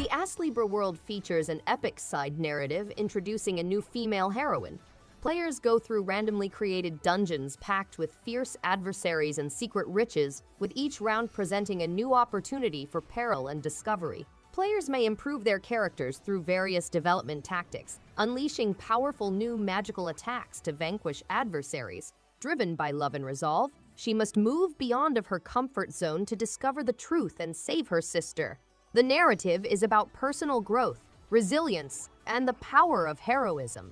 The ASTLIBRA world features an epic side narrative introducing a new female heroine. Players go through randomly created dungeons packed with fierce adversaries and secret riches, with each round presenting a new opportunity for peril and discovery. Players may improve their characters through various development tactics, unleashing powerful new magical attacks to vanquish adversaries. Driven by love and resolve, she must move beyond of her comfort zone to discover the truth and save her sister. The narrative is about personal growth, resilience, and the power of heroism.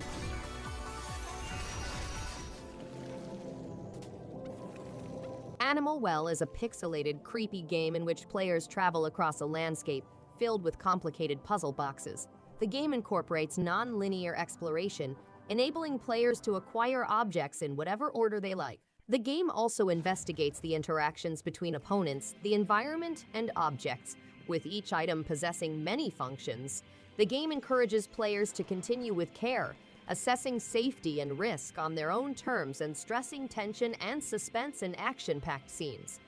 Animal Well is a pixelated, creepy game in which players travel across a landscape filled with complicated puzzle boxes. The game incorporates non-linear exploration, enabling players to acquire objects in whatever order they like. The game also investigates the interactions between opponents, the environment, and objects, with each item possessing many functions. The game encourages players to continue with care, assessing safety and risk on their own terms and stressing tension and suspense in action-packed scenes.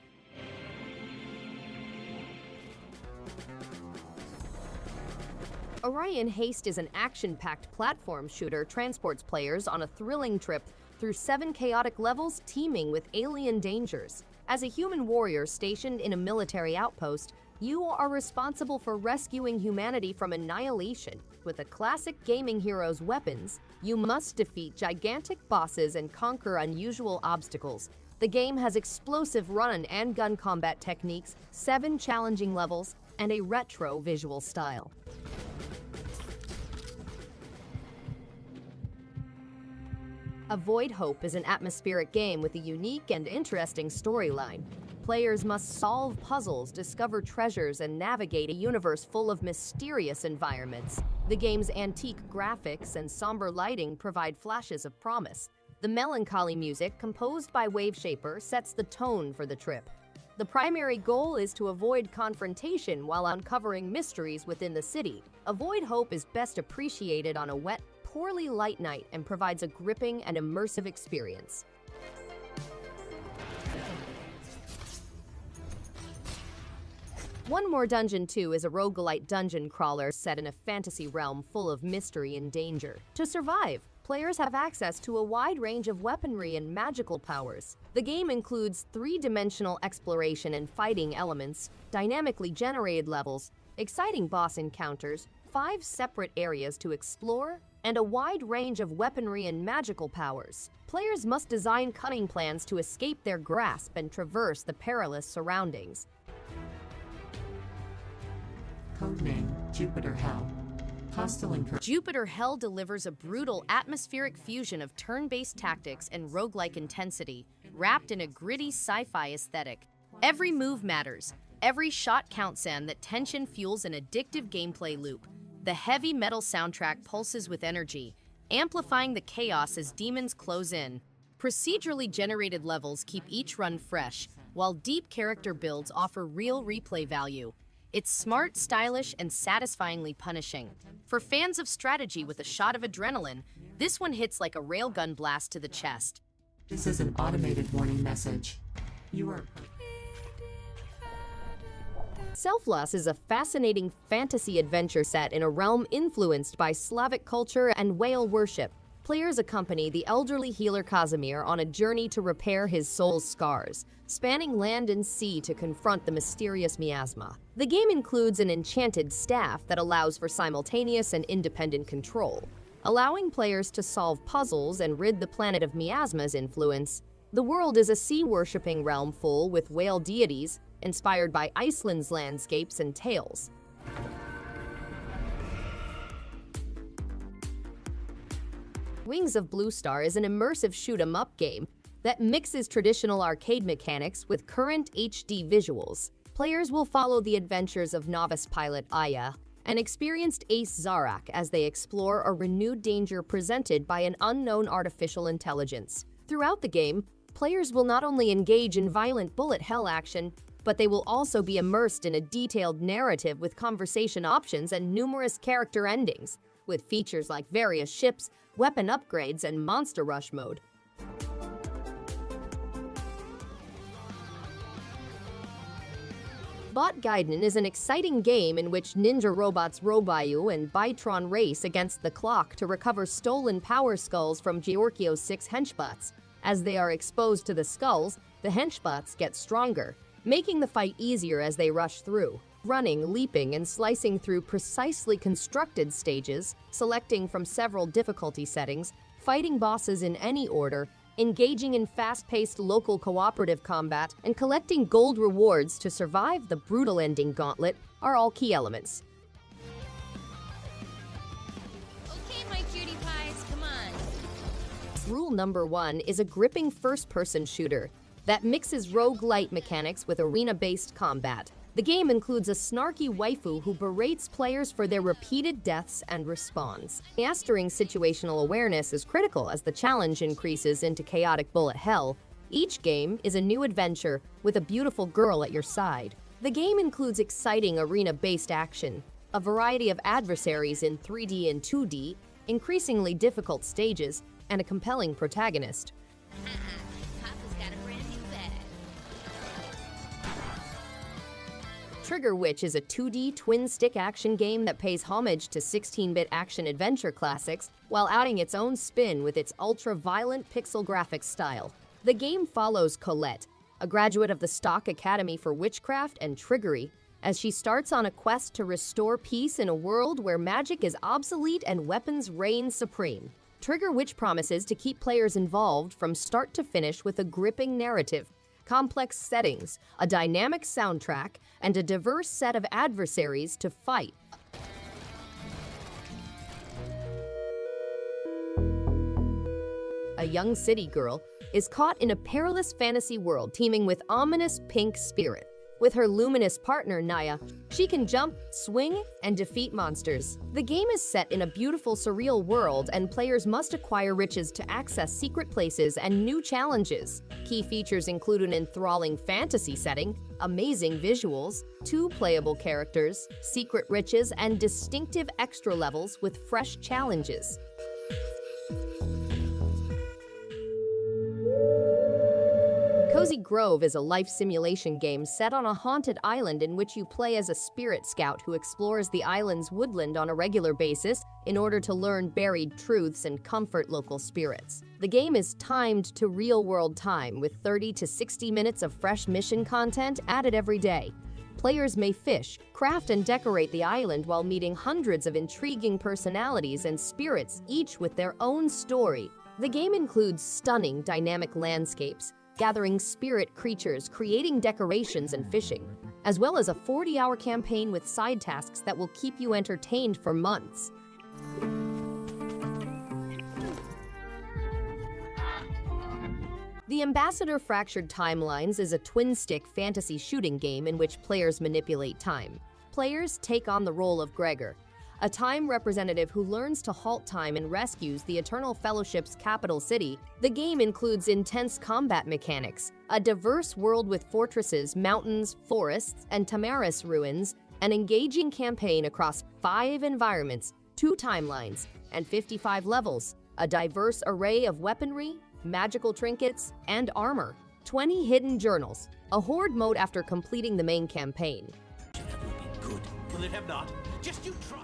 Orion Haste is an action-packed platform shooter transports players on a thrilling trip through 7 chaotic levels teeming with alien dangers. As a human warrior stationed in a military outpost, you are responsible for rescuing humanity from annihilation. With a classic gaming hero's weapons, you must defeat gigantic bosses and conquer unusual obstacles. The game has explosive run and gun combat techniques, 7 challenging levels, and a retro visual style. Avoid Hope is an atmospheric game with a unique and interesting storyline. Players must solve puzzles, discover treasures, and navigate a universe full of mysterious environments. The game's antique graphics and somber lighting provide flashes of promise. The melancholy music, composed by Waveshaper, sets the tone for the trip. The primary goal is to avoid confrontation while uncovering mysteries within the city. Avoid Hope is best appreciated on a wet, poorly lit night and provides a gripping and immersive experience. One More Dungeon 2 is a roguelite dungeon crawler set in a fantasy realm full of mystery and danger. To survive, players have access to a wide range of weaponry and magical powers. The game includes 3-dimensional exploration and fighting elements, dynamically generated levels, exciting boss encounters, 5 separate areas to explore, and a wide range of weaponry and magical powers. Players must design cunning plans to escape their grasp and traverse the perilous surroundings. Codename Jupiter Hell. Jupiter Hell delivers a brutal atmospheric fusion of turn-based tactics and roguelike intensity, wrapped in a gritty sci-fi aesthetic. Every move matters, every shot counts, and that tension fuels an addictive gameplay loop. The heavy metal soundtrack pulses with energy, amplifying the chaos as demons close in. Procedurally generated levels keep each run fresh, while deep character builds offer real replay value. It's smart, stylish, and satisfyingly punishing. For fans of strategy with a shot of adrenaline, this one hits like a railgun blast to the chest. This is an automated warning message. You are... Selfloss is a fascinating fantasy adventure set in a realm influenced by Slavic culture and whale worship. Players accompany the elderly healer Casimir on a journey to repair his soul's scars, spanning land and sea to confront the mysterious miasma. The game includes an enchanted staff that allows for simultaneous and independent control, allowing players to solve puzzles and rid the planet of miasma's influence. The world is a sea-worshipping realm full with whale deities, inspired by Iceland's landscapes and tales. Wings of Bluestar is an immersive shoot-'em-up game that mixes traditional arcade mechanics with current HD visuals. Players will follow the adventures of novice pilot Aya and experienced ace Zarak as they explore a renewed danger presented by an unknown artificial intelligence. Throughout the game, players will not only engage in violent bullet hell action, but they will also be immersed in a detailed narrative with conversation options and numerous character endings, with features like various ships, weapon upgrades, and monster rush mode. Bot Gaiden is an exciting game in which ninja robots Robayu and Bytron race against the clock to recover stolen power skulls from Georgio's 6 henchbots. As they are exposed to the skulls, the henchbots get stronger, making the fight easier as they rush through. Running, leaping, and slicing through precisely constructed stages, selecting from several difficulty settings, fighting bosses in any order, engaging in fast-paced local cooperative combat, and collecting gold rewards to survive the brutal ending gauntlet are all key elements. Okay, my cutie pies, come on. Rule number 1 is a gripping first-person shooter that mixes roguelite mechanics with arena-based combat. The game includes a snarky waifu who berates players for their repeated deaths and respawns. Mastering situational awareness is critical as the challenge increases into chaotic bullet hell. Each game is a new adventure with a beautiful girl at your side. The game includes exciting arena-based action, a variety of adversaries in 3D and 2D, increasingly difficult stages, and a compelling protagonist. Papa's got a brand new bag. Trigger Witch is a 2D twin-stick action game that pays homage to 16-bit action-adventure classics while adding its own spin with its ultra-violent pixel graphics style. The game follows Colette, a graduate of the Stock Academy for Witchcraft and Triggery, as she starts on a quest to restore peace in a world where magic is obsolete and weapons reign supreme. Trigger Witch promises to keep players involved from start to finish with a gripping narrative, complex settings, a dynamic soundtrack, and a diverse set of adversaries to fight. A young city girl is caught in a perilous fantasy world teeming with ominous pink spirit. With her luminous partner, Naya, she can jump, swing, and defeat monsters. The game is set in a beautiful, surreal world, and players must acquire riches to access secret places and new challenges. Key features include an enthralling fantasy setting, amazing visuals, 2 playable characters, secret riches, and distinctive extra levels with fresh challenges. Cozy Grove is a life simulation game set on a haunted island in which you play as a spirit scout who explores the island's woodland on a regular basis in order to learn buried truths and comfort local spirits. The game is timed to real-world time with 30 to 60 minutes of fresh mission content added every day. Players may fish, craft, and decorate the island while meeting hundreds of intriguing personalities and spirits, each with their own story. The game includes stunning, dynamic landscapes, gathering spirit creatures, creating decorations, and fishing, as well as a 40-hour campaign with side tasks that will keep you entertained for months. The Ambassador Fractured Timelines is a twin-stick fantasy shooting game in which players manipulate time. Players take on the role of Gregor, a time representative who learns to halt time and rescues the Eternal Fellowship's capital city. The game includes intense combat mechanics, a diverse world with fortresses, mountains, forests, and Tamaris ruins, an engaging campaign across 5 environments, 2 timelines, and 55 levels, a diverse array of weaponry, magical trinkets, and armor, 20 hidden journals, a horde mode after completing the main campaign. That will be good. Will it have not? Just you try.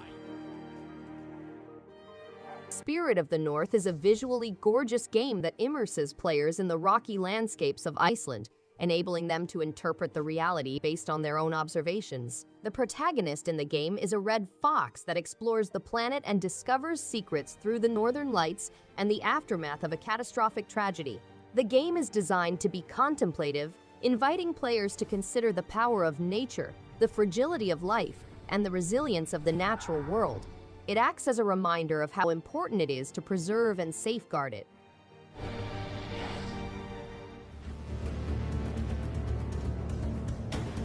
Spirit of the North is a visually gorgeous game that immerses players in the rocky landscapes of Iceland, enabling them to interpret the reality based on their own observations. The protagonist in the game is a red fox that explores the planet and discovers secrets through the northern lights and the aftermath of a catastrophic tragedy. The game is designed to be contemplative, inviting players to consider the power of nature, the fragility of life, and the resilience of the natural world. It acts as a reminder of how important it is to preserve and safeguard it.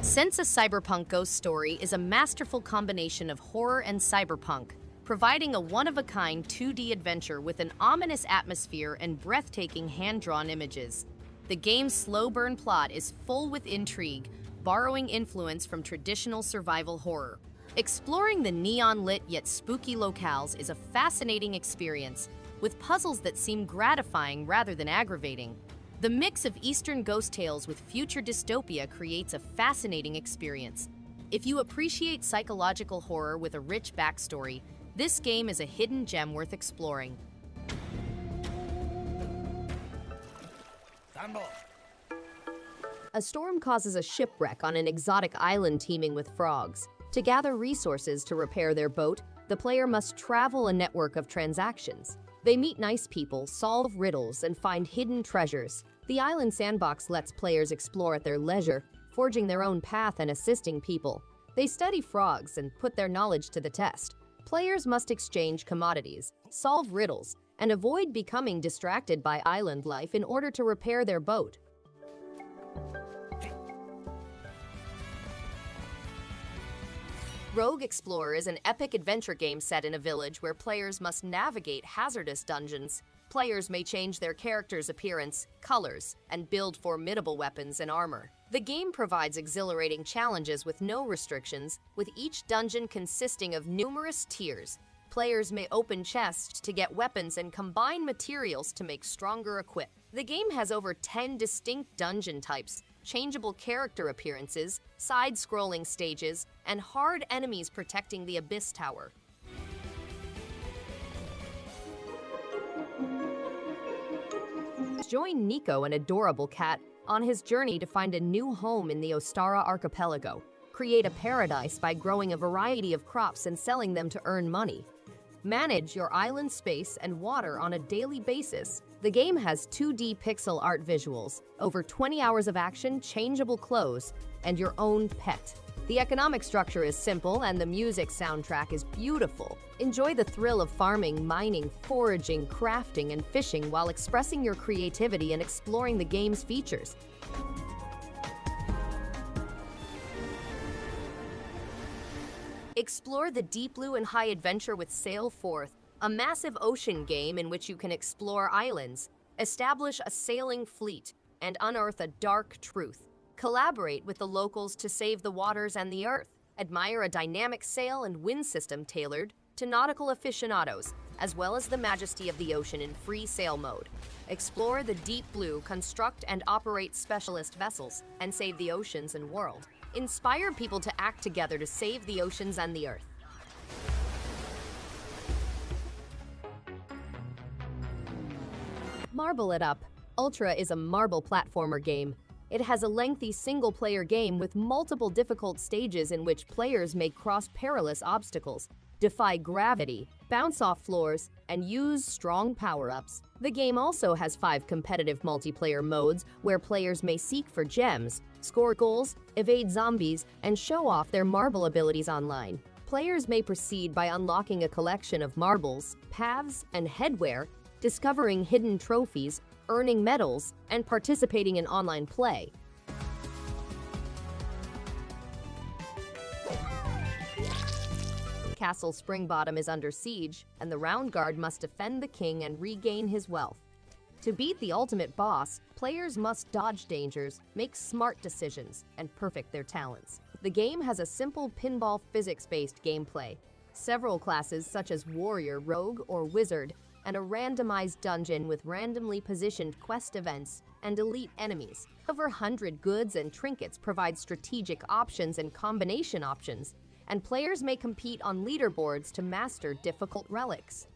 Since A Cyberpunk Ghost Story is a masterful combination of horror and cyberpunk, providing a one-of-a-kind 2D adventure with an ominous atmosphere and breathtaking hand-drawn images. The game's slow-burn plot is full with intrigue, borrowing influence from traditional survival horror. Exploring the neon-lit yet spooky locales is a fascinating experience, with puzzles that seem gratifying rather than aggravating. The mix of Eastern ghost tales with future dystopia creates a fascinating experience, If you appreciate psychological horror with a rich backstory, this game is a hidden gem worth exploring. A storm causes a shipwreck on an exotic island teeming with frogs. To gather resources to repair their boat, the player must travel a network of transactions. They meet nice people, solve riddles, and find hidden treasures. The island sandbox lets players explore at their leisure, forging their own path and assisting people. They study frogs and put their knowledge to the test. Players must exchange commodities, solve riddles, and avoid becoming distracted by island life in order to repair their boat. Rogue Explorer is an epic adventure game set in a village where players must navigate hazardous dungeons. Players may change their character's appearance, colors, and build formidable weapons and armor. The game provides exhilarating challenges with no restrictions, with each dungeon consisting of numerous tiers. Players may open chests to get weapons and combine materials to make stronger equip. The game has over 10 distinct dungeon types, changeable character appearances, side-scrolling stages, and hard enemies protecting the Abyss Tower. Join Nico, an adorable cat, on his journey to find a new home in the Ostara archipelago. Create a paradise by growing a variety of crops and selling them to earn money. Manage your island space and water on a daily basis. The game has 2D pixel art visuals, over 20 hours of action, changeable clothes, and your own pet. The economic structure is simple and the music soundtrack is beautiful. Enjoy the thrill of farming, mining, foraging, crafting, and fishing while expressing your creativity and exploring the game's features. Explore the deep blue and high adventure with Sail Forth, a massive ocean game in which you can explore islands, establish a sailing fleet, and unearth a dark truth. Collaborate with the locals to save the waters and the earth. Admire a dynamic sail and wind system tailored to nautical aficionados, as well as the majesty of the ocean in free sail mode. Explore the deep blue, construct and operate specialist vessels, and save the oceans and world. Inspire people to act together to save the oceans and the earth. Marble It Up. Ultra is a marble platformer game. It has a lengthy single-player game with multiple difficult stages in which players may cross perilous obstacles, defy gravity, bounce off floors, and use strong power-ups. The game also has 5 competitive multiplayer modes where players may seek for gems, score goals, evade zombies, and show off their marble abilities online. Players may proceed by unlocking a collection of marbles, paths, and headwear, discovering hidden trophies, earning medals, and participating in online play. Castle Springbottom is under siege, and the Roundguard must defend the king and regain his wealth. To beat the ultimate boss, players must dodge dangers, make smart decisions, and perfect their talents. The game has a simple pinball physics-based gameplay, several classes such as warrior, rogue, or wizard, and a randomized dungeon with randomly positioned quest events and elite enemies. Over 100 goods and trinkets provide strategic options and combination options, and players may compete on leaderboards to master difficult relics.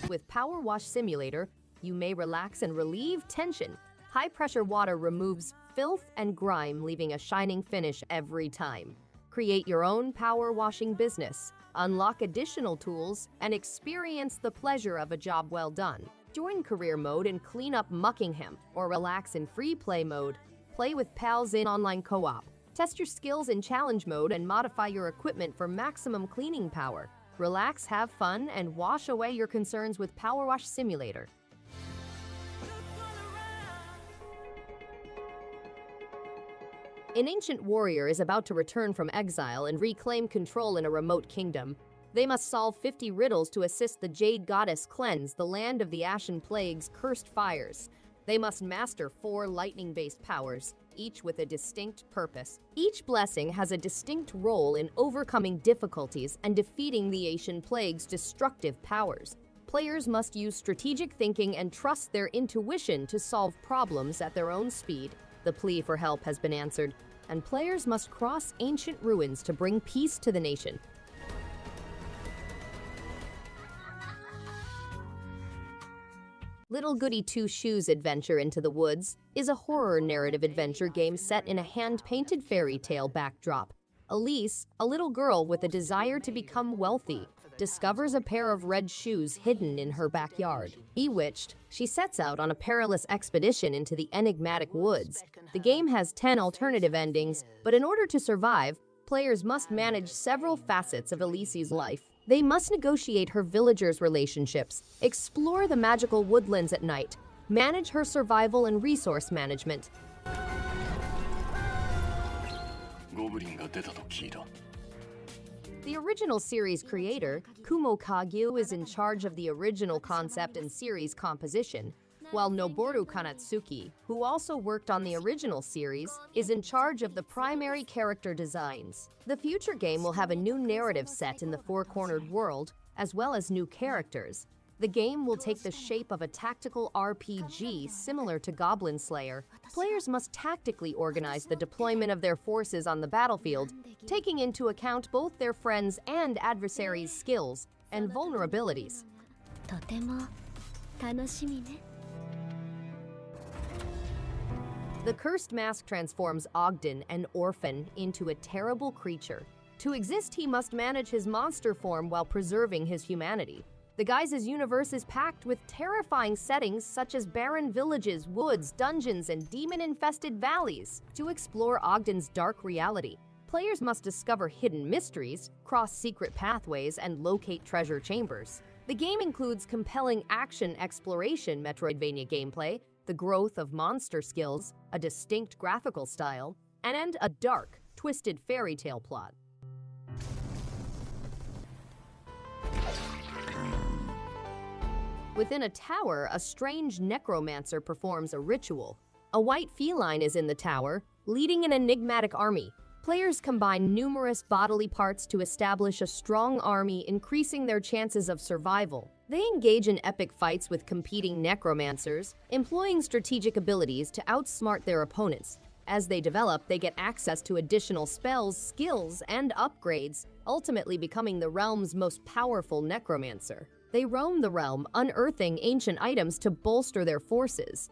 With PowerWash Simulator, you may relax and relieve tension. High-pressure water removes filth and grime, leaving a shining finish every time. Create your own power washing business, unlock additional tools, and experience the pleasure of a job well done. Join career mode and clean up Muckingham, or relax in free play mode. Play with pals in online co-op. Test your skills in challenge mode and modify your equipment for maximum cleaning power. Relax, have fun, and wash away your concerns with PowerWash Simulator. An ancient warrior is about to return from exile and reclaim control in a remote kingdom. They must solve 50 riddles to assist the Jade Goddess cleanse the land of the Ashen Plague's cursed fires. They must master 4 lightning-based powers, each with a distinct purpose. Each blessing has a distinct role in overcoming difficulties and defeating the Ashen Plague's destructive powers. Players must use strategic thinking and trust their intuition to solve problems at their own speed. The plea for help has been answered, and players must cross ancient ruins to bring peace to the nation. Little Goody Two Shoes Adventure into the Woods is a horror narrative adventure game set in a hand-painted fairy tale backdrop. Elise, a little girl with a desire to become wealthy, discovers a pair of red shoes hidden in her backyard. Bewitched, she sets out on a perilous expedition into the enigmatic woods. The game has 10 alternative endings, but in order to survive, players must manage several facets of Elise's life. They must negotiate her villagers' relationships, explore the magical woodlands at night, manage her survival and resource management. Goblinが出たと聞いた。 The original series creator, Kumo Kagyu, is in charge of the original concept and series composition, while Noboru Kanatsuki, who also worked on the original series, is in charge of the primary character designs. The future game will have a new narrative set in the four-cornered world, as well as new characters. The game will take the shape of a tactical RPG similar to Goblin Slayer. Players must tactically organize the deployment of their forces on the battlefield, taking into account both their friends' and adversaries' skills and vulnerabilities. とても楽しみね。 The cursed mask transforms Ogden, an orphan, into a terrible creature. To exist, he must manage his monster form while preserving his humanity. The Guise's universe is packed with terrifying settings such as barren villages, woods, dungeons, and demon-infested valleys. To explore Ogden's dark reality, players must discover hidden mysteries, cross secret pathways, and locate treasure chambers. The game includes compelling action exploration Metroidvania gameplay, the growth of monster skills, a distinct graphical style, and a dark, twisted fairy tale plot. Within a tower, a strange necromancer performs a ritual. A white feline is in the tower, leading an enigmatic army. Players combine numerous bodily parts to establish a strong army, increasing their chances of survival. They engage in epic fights with competing necromancers, employing strategic abilities to outsmart their opponents. As they develop, they get access to additional spells, skills, and upgrades, ultimately becoming the realm's most powerful necromancer. They roam the realm, unearthing ancient items to bolster their forces.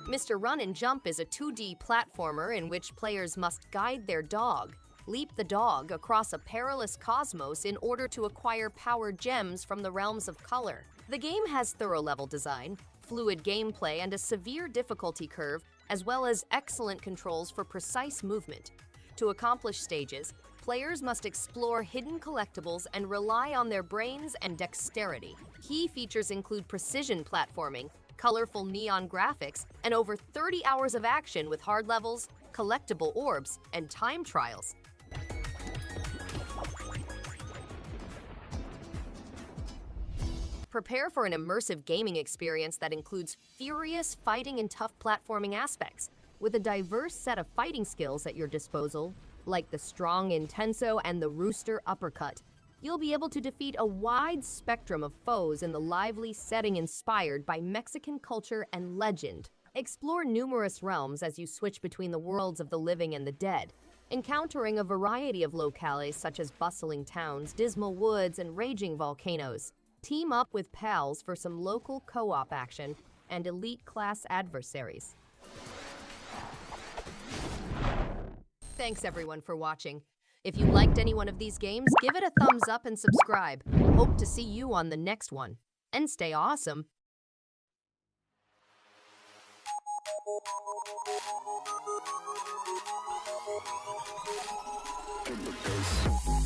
Mr. Run and Jump is a 2D platformer in which players must guide their dog, leap the dog across a perilous cosmos in order to acquire power gems from the realms of color. The game has thorough level design, fluid gameplay, and a severe difficulty curve, as well as excellent controls for precise movement. To accomplish stages, players must explore hidden collectibles and rely on their brains and dexterity. Key features include precision platforming, colorful neon graphics, and over 30 hours of action with hard levels, collectible orbs, and time trials. Prepare for an immersive gaming experience that includes furious fighting and tough platforming aspects. With a diverse set of fighting skills at your disposal, like the strong Intenso and the Rooster Uppercut, you'll be able to defeat a wide spectrum of foes in the lively setting inspired by Mexican culture and legend. Explore numerous realms as you switch between the worlds of the living and the dead, encountering a variety of locales such as bustling towns, dismal woods, and raging volcanoes. Team up with pals for some local co-op action and elite-class adversaries. Thanks everyone for watching. If you liked any one of these games, give it a thumbs up and subscribe. Hope to see you on the next one. And stay awesome! In the face.